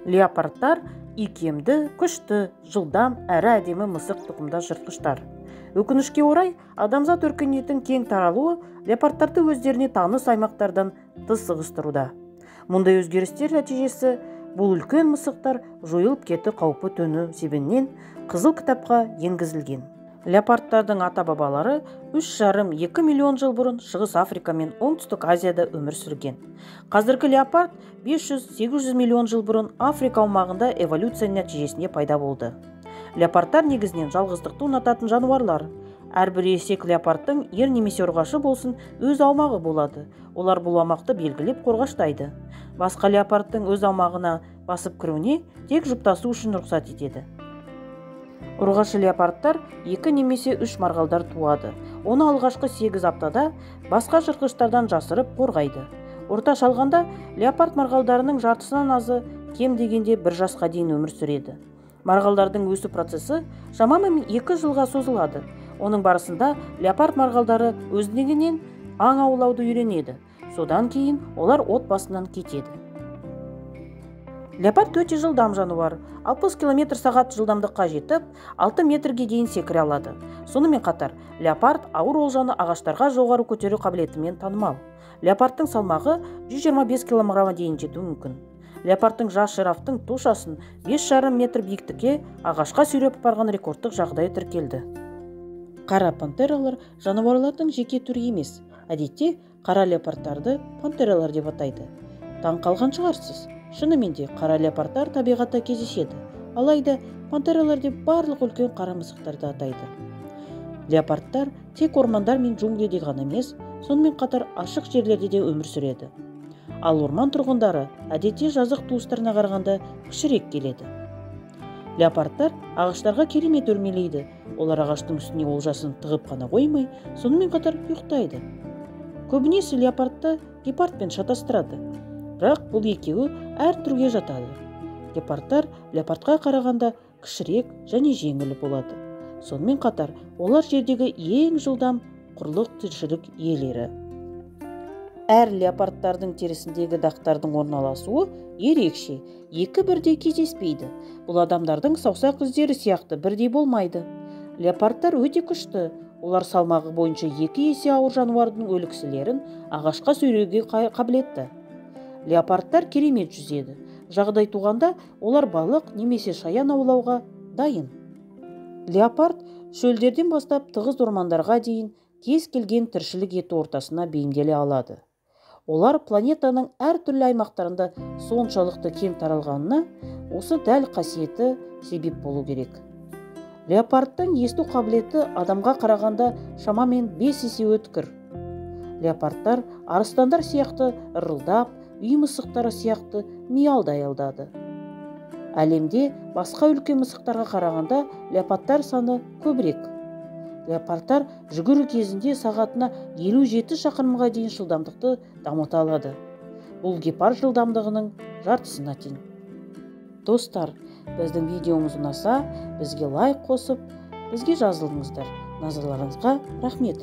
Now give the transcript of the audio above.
Леопардтар икемді, күшті, жылдам, әрі әдемі мысық тұқымдас жыртқыштар. Өкінішке орай, адамзат өркениетінің кең таралуы леопардтарды өздеріне таныс аймақтардан тыс ығыстыруда. Мұндай өзгерістер нәтижесі бұл үлкен мысықтар жойылып кету қаупі төнуі себебінен қызыл кітапқа енгізілген. Леопардтардың ата-бабалары 3,5-2 миллион жыл бұрын Шығыс Африка мен Оңтүстік Азияда өмір сүрген. Қазіргі леопард 500-800 миллион жыл бұрын Африка аумағында эволюция нәтижесінде пайда болды. Леопардтар негізінен жалғыздықты ұнататын жануарлар. Әрбір ересек леопардтың ер немесе ұрғашы болсын өз аумағы болады. Олар бұл аумақты белгілеп қорғаштайды. Басқа леопардтың өз аумағына басып кіруіне тек жұптасу үшін рұқсат етеді. Ұрғашы леопардтар 2 немесе 3 марғалдар туады. Оны алғашқы 8 аптада басқа жыртқыштардан жасырып қорғайды. Орташа алғанда леопард марғалдарының жартысынан азы кем дегенде 1 жасқа дейін өмір сүреді. Марғалдардың өсу процесі шамамен 2 жылға созылады. Оның барысында леопард марғалдары өздігінен аң аулауды үйренеді. Содан кейін олар от басынан кетеді. Леопард өте жылдам жануар. 60 км/сағат жылдамдыққа жетіп, 6 метрге дейін секіре алады. Сонымен қатар, леопард ауыр олжаны ағаштарға жоғары көтеру қабілетімен танымал. Леопардтың салмағы 125 кг дейін жетуі мүмкін. Леопардтың жас жирафтың тушасын 5,5 метр биіктікке ағашқа сүйреп барған рекордтық жағдайы тіркелді. Қара пантералар жануарлардың жеке түрі емес. Әдетте, қара леопардтарды пантералар деп атайды. Таң қалған шығарсыз. Шынымен де қара леопардтар табиғатта кездеседі. Алайда пантералар деп барлық үлкен қара мысықтарды атайды. Леопардтар тек ормандар мен джунглиде ғана емес, сонымен қатар ашық жерлерде де өмір сүреді. Ал орман тұрғындары әдетте жазық туыстарына қарағанда кішірек келеді. Леопардтар ағаштарға керемет өрмелейді. Олар ағаштың үстіне олжасын тығып қана қоймай, сонымен қатар ұйықтайды. Көбінесе леопардты гепардпен шатастырады. Бірақ бұл екеуі әр түрге жатады. Гепардтар леопардқа қарағанда кішірек және жеңіл болады. Сонымен қатар, олар жердегі ең жылдам құрлық тіршілік иелері. Әр леопардтардың терісіндегі дақтардың орналасуы ерекше, екі бірдей кездеспейді. Бұл адамдардың саусақ іздері сияқты бірдей болмайды. Леопардтар өте күшті. Олар салмағы бойынша 2 есе ауыр жануардың өліксілерін ағашқа сүйреуге қабілетті. Леопардтар керемет жүзеді. Жағдай туғанда олар балық немесе шаян аулауға дайын. Леопард шөлдерден бастап тығыз ормандарға дейін кез келген тіршілік ету ортасына бейімделе алады. Олар планетаның әртүрлі аймақтарында соншалықты кең таралғанына осы дәл қасиеті себеп болу керек. Леопардтың есту қабілеті адамға қарағанда шамамен 5 есе өткір. Леопардтар арыстандар сияқты ырылдап, үй мысықтары сияқты миялдай алады. Әлемде басқа үлкен мысықтарға қарағанда леопардтар саны көбірек. Леопардтар жүгіру кезінде сағатына 57 шақырымға дейін жылдамдықты дамыта алады. Бұл гепард жылдамдығының жартысына тең. Достар, біздің видеомыз ұнаса, бізге лайк қосып, бізге жазылыңыздар. Назарларыңызға рахмет.